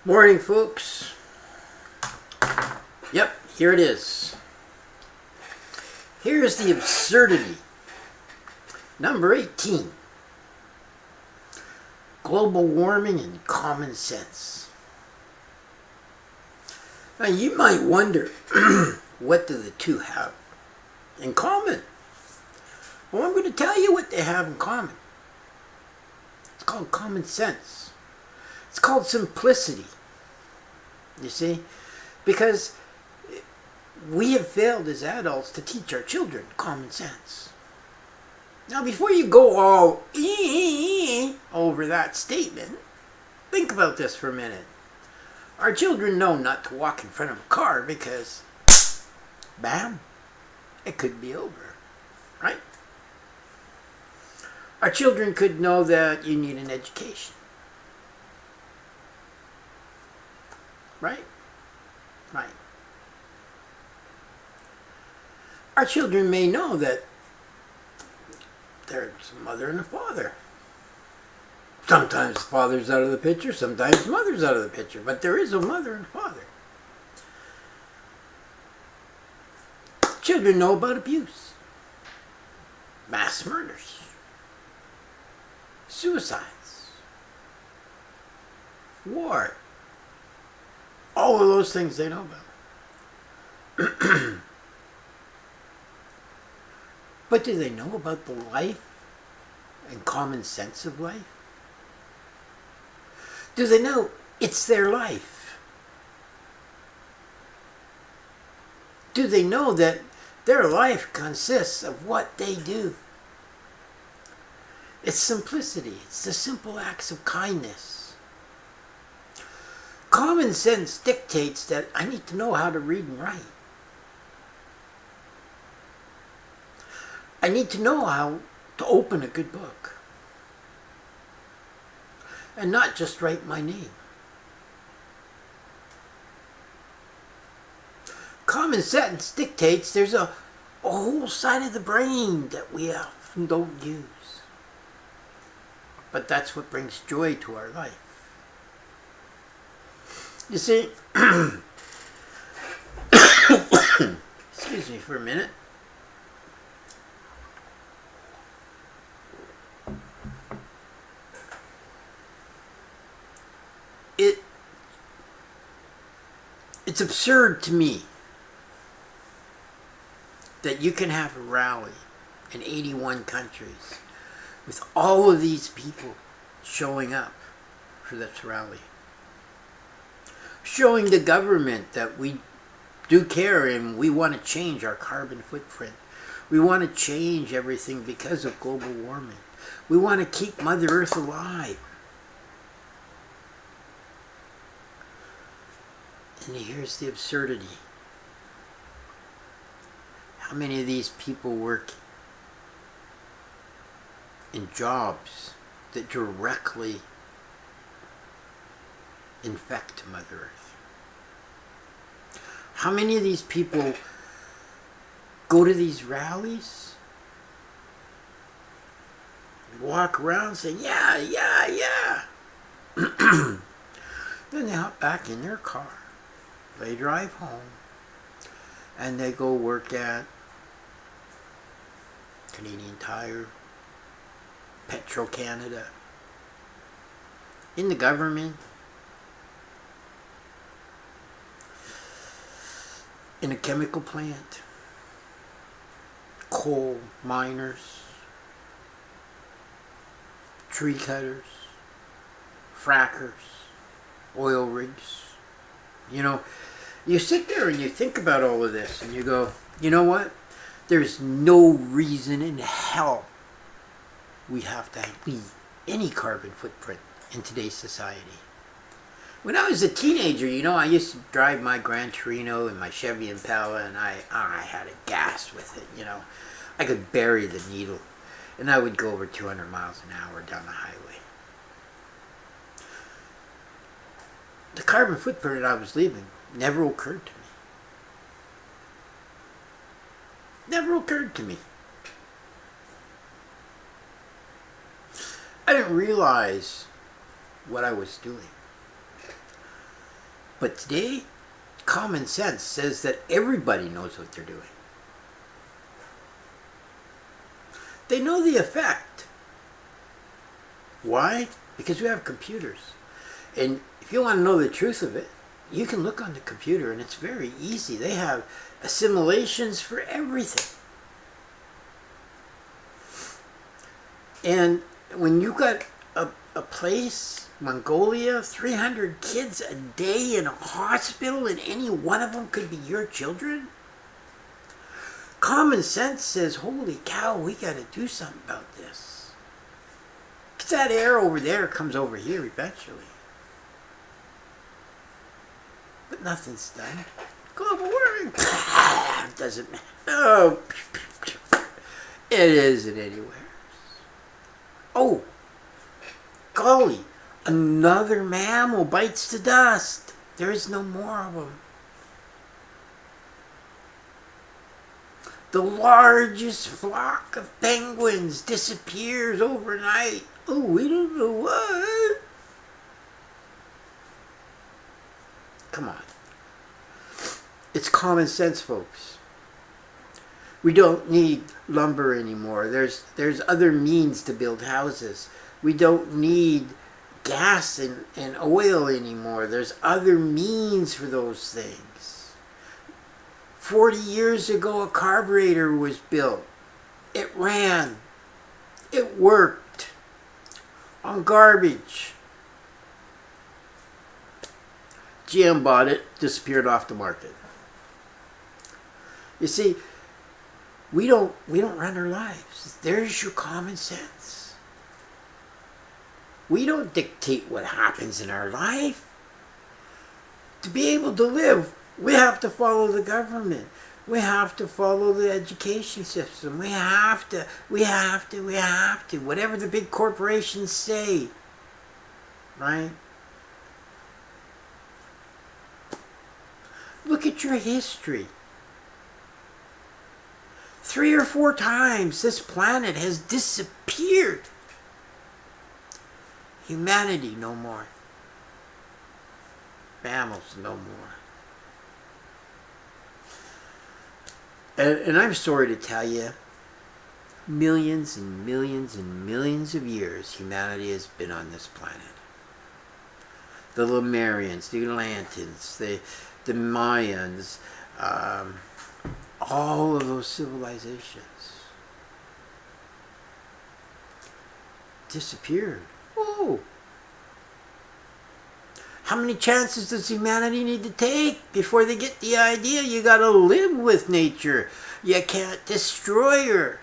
Morning, folks. Yep, here it is. Here's the absurdity. Number 18. Global warming and common sense. Now, you might wonder, what do the two have in common? Well, I'm going to tell you what they have in common. It's called common sense. It's called simplicity. You see? Because we have failed as adults to teach our children common sense. Now, before you go all over that statement, think about this for a minute. Our children know not to walk in front of a car because, bam, it could be over, right? Our children could know that you need an education. Right? Right. Our children may know that there's a mother and a father. Sometimes the father's out of the picture, sometimes the mother's out of the picture, but there is a mother and a father. Children know about abuse, mass murders, suicides, war. All of those things they know about. But do they know about the life and common sense of life? Do they know it's their life? Do they know that their life consists of what they do? It's simplicity. It's the simple acts of kindness. Common sense dictates that I need to know how to read and write. I need to know how to open a good book. And not just write my name. Common sense dictates there's a whole side of the brain that we often don't use. But that's what brings joy to our life. You see, excuse me for a minute. It's absurd to me that you can have a rally in 81 countries with all of these people showing up for this rally. Showing the government that we do care and we want to change our carbon footprint. We want to change everything because of global warming. We want to keep Mother Earth alive. And here's the absurdity. How many of these people work in jobs that directly infect Mother Earth? How many of these people go to these rallies, walk around saying, yeah, yeah, yeah. Then they hop back in their car, they drive home, and they go work at Canadian Tire, Petro-Canada, in the government, in a chemical plant, coal miners, tree cutters, frackers, oil rigs. You know, you sit there and you think about all of this and you go, you know what? There's no reason in hell we have to leave any carbon footprint in today's society. When I was a teenager, you know, I used to drive my Gran Torino and my Chevy Impala, and I had a gas with it, you know. I could bury the needle, and I would go over 200 miles an hour down the highway. The carbon footprint I was leaving never occurred to me. Never occurred to me. I didn't realize what I was doing. But today, common sense says that everybody knows what they're doing. They know the effect. Why? Because we have computers. And if you want to know the truth of it, you can look on the computer and it's very easy. They have assimilations for everything. And when you got a place, Mongolia, 300 kids a day in a hospital, and any one of them could be your children, common sense says, holy cow, we got to do something about this. Because that air over there comes over here eventually. But nothing's done. Global warming doesn't matter. Oh, it isn't anywhere. Oh, golly, another mammal bites the dust. There is no more of them. The largest flock of penguins disappears overnight. Oh, we don't know what. Come on. It's common sense, folks. We don't need lumber anymore. There's other means to build houses. We don't need gas and oil anymore. There's other means for those things. 40 years ago, a carburetor was built. It ran. It worked on garbage. GM bought it, disappeared off the market. You see, we don't run our lives. There's your common sense. We don't dictate what happens in our life. To be able to live, we have to follow the government. We have to follow the education system. We have to. Whatever the big corporations say. Right? Look at your history. 3 or 4 times this planet has disappeared. Humanity no more. Mammals no more. And I'm sorry to tell you, millions and millions and millions of years humanity has been on this planet. The Lemurians, the Atlanteans, the Mayans, all of those civilizations disappeared. Oh! How many chances does humanity need to take before they get the idea you gotta live with nature? You can't destroy her.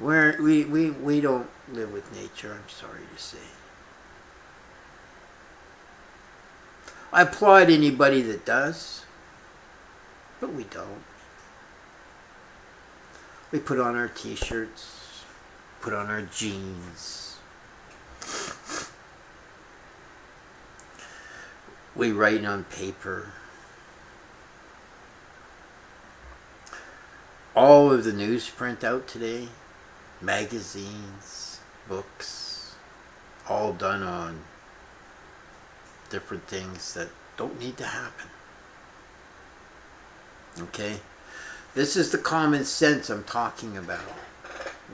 We don't live with nature, I'm sorry to say. I applaud anybody that does, but we don't. We put on our t-shirts, put on our jeans. We write on paper. All of the newsprint out today, magazines, books, all done on different things that don't need to happen. Okay? This is the common sense I'm talking about.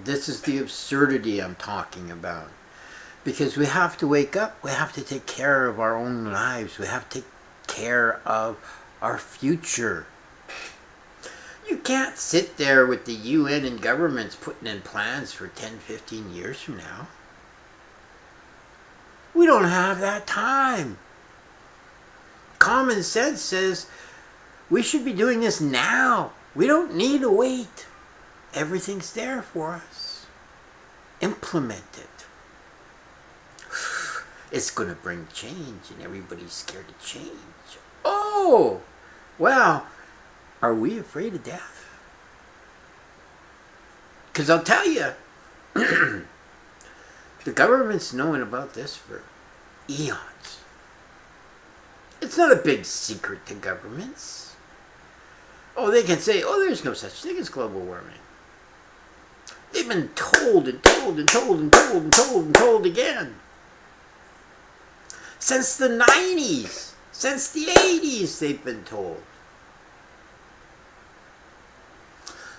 This is the absurdity I'm talking about. Because we have to wake up. We have to take care of our own lives. We have to take care of our future. You can't sit there with the UN and governments putting in plans for 10, 15 years from now. We don't have that time. Common sense says we should be doing this now. We don't need to wait. Everything's there for us. Implement it. It's going to bring change, and everybody's scared to change. Oh, well, are we afraid of death? Because I'll tell you, the government's known about this for eons. It's not a big secret to governments. Oh, they can say, oh, there's no such thing as global warming. They've been told and told and told and told and told and told again. Since the 90s, since the 80s, they've been told.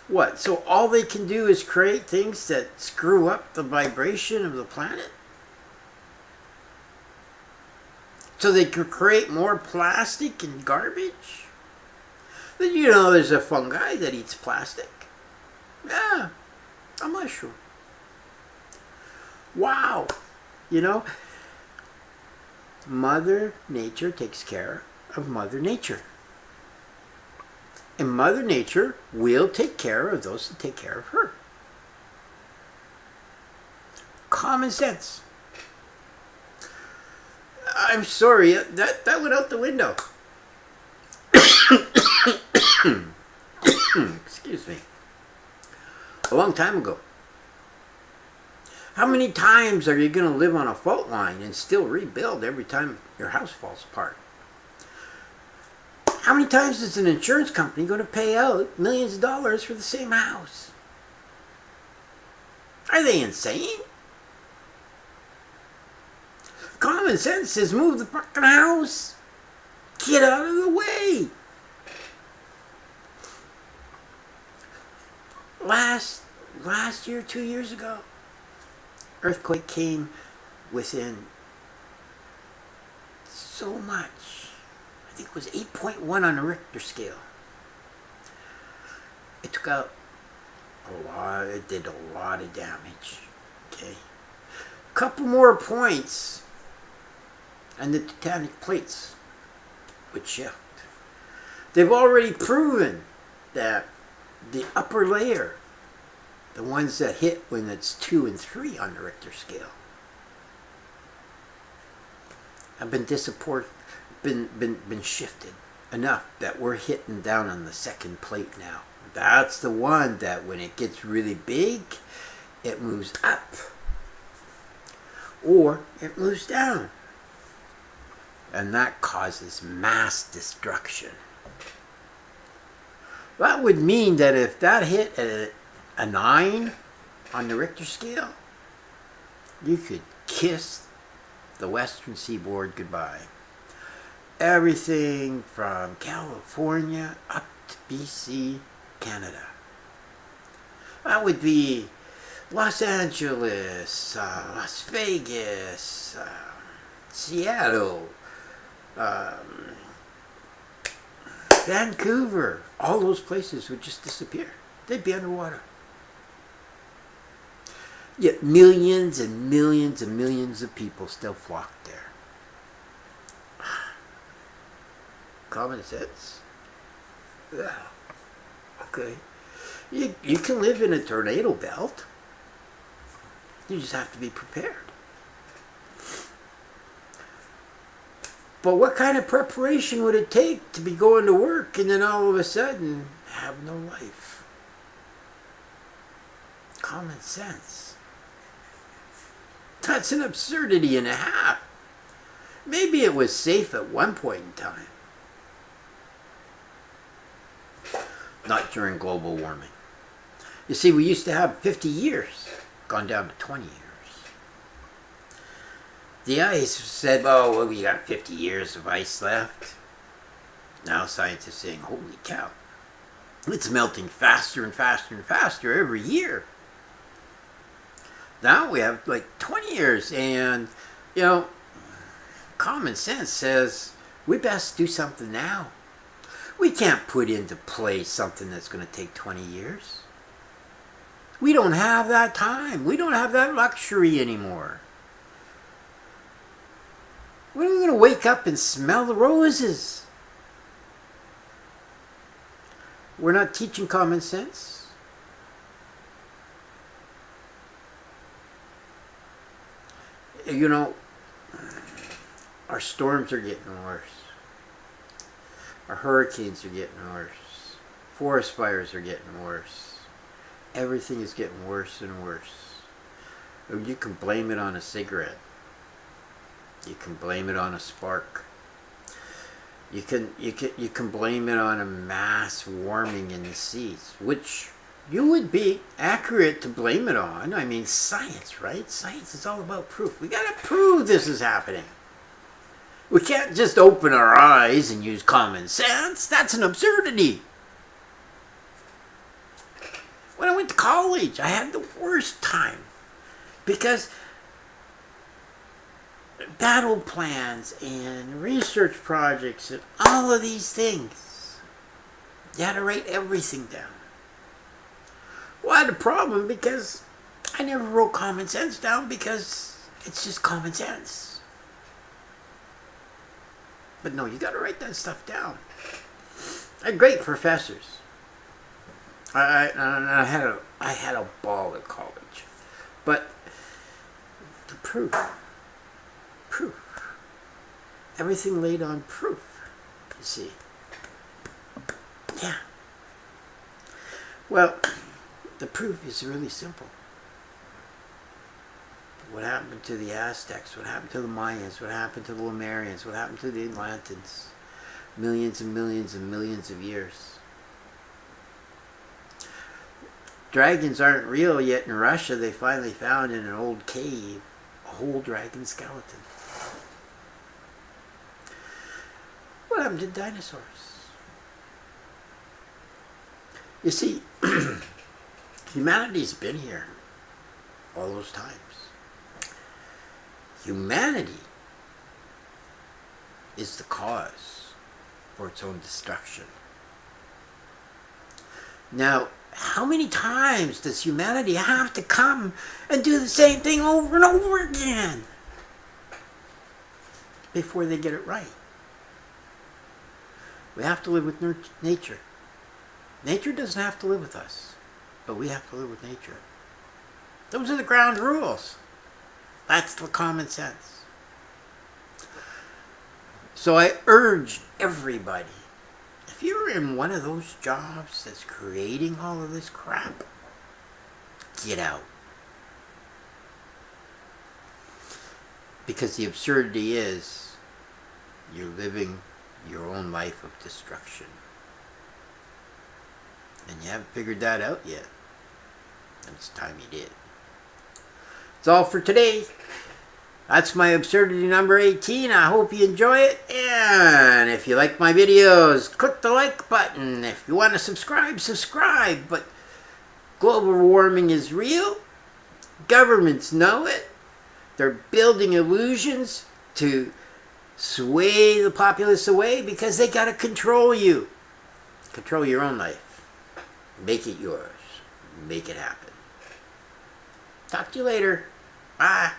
What, so all they can do is create things that screw up the vibration of the planet? So they can create more plastic and garbage? Did you know there's a fungi that eats plastic? Yeah, a mushroom. Wow. You know, Mother Nature takes care of Mother Nature. And Mother Nature will take care of those that take care of her. Common sense. I'm sorry, that went out the window. Excuse me. A long time ago. How many times are you going to live on a fault line and still rebuild every time your house falls apart? How many times is an insurance company going to pay out millions of dollars for the same house? Are they insane? Common sense says move the fucking house. Get out of the way. Last year, 2 years ago, earthquake came within so much. I think it was 8.1 on the Richter scale. It took out a lot, it did a lot of damage. Okay. A couple more points and the tectonic plates would shift. They've already proven that the upper layer, the ones that hit when it's 2 and 3 on the Richter scale, have been shifted enough that we're hitting down on the second plate now. That's the one that when it gets really big, it moves up or it moves down. And that causes mass destruction. That would mean that if that hit a 9 on the Richter scale, you could kiss the western seaboard goodbye. Everything from California up to BC, Canada. That would be Los Angeles, Las Vegas, Seattle, Vancouver. All those places would just disappear. They'd be underwater. Yet millions and millions and millions of people still flock there. Common sense. Yeah. Okay. You can live in a tornado belt. You just have to be prepared. But what kind of preparation would it take to be going to work and then all of a sudden have no life? Common sense. That's an absurdity and a half. Maybe it was safe at one point in time. Not during global warming. You see, we used to have 50 years, gone down to 20 years. The ice said, oh, well, we got 50 years of ice left. Now scientists are saying, holy cow, it's melting faster and faster and faster every year. Now we have like 20 years, and, you know, common sense says we best do something now. We can't put into place something that's going to take 20 years. We don't have that time. We don't have that luxury anymore. When are we going to wake up and smell the roses? We're not teaching common sense. You know, our storms are getting worse. Our hurricanes are getting worse. Forest fires are getting worse. Everything is getting worse and worse. You can blame it on a cigarette. You can blame it on a spark. You can blame it on a mass warming in the seas, which you would be accurate to blame it on. I mean, science, right? Science is all about proof. We got to prove this is happening. We can't just open our eyes and use common sense. That's an absurdity. When I went to college, I had the worst time because battle plans and research projects and all of these things, you had to write everything down. Well, I had a problem because I never wrote common sense down because it's just common sense. But no, you got to write that stuff down. I had great professors. I had a ball at college, but the proof, everything laid on proof. You see, yeah. Well, the proof is really simple. What happened to the Aztecs? What happened to the Mayans? What happened to the Lemurians? What happened to the Atlanteans? Millions and millions and millions of years. Dragons aren't real yet in Russia. They finally found in an old cave a whole dragon skeleton. What happened to dinosaurs? You see, humanity's been here all those times. Humanity is the cause for its own destruction. Now, how many times does humanity have to come and do the same thing over and over again before they get it right? We have to live with nature. Nature doesn't have to live with us, but we have to live with nature. Those are the ground rules. That's the common sense. So I urge everybody, if you're in one of those jobs that's creating all of this crap, get out. Because the absurdity is, you're living your own life of destruction. And you haven't figured that out yet. And it's time you did. That's all for today. That's my absurdity number 18. I hope you enjoy it. And if you like my videos, click the like button. If you want to subscribe, subscribe. But global warming is real. Governments know it. They're building illusions to sway the populace away because they got to control you. Control your own life. Make it yours. Make it happen. Talk to you later. Bye.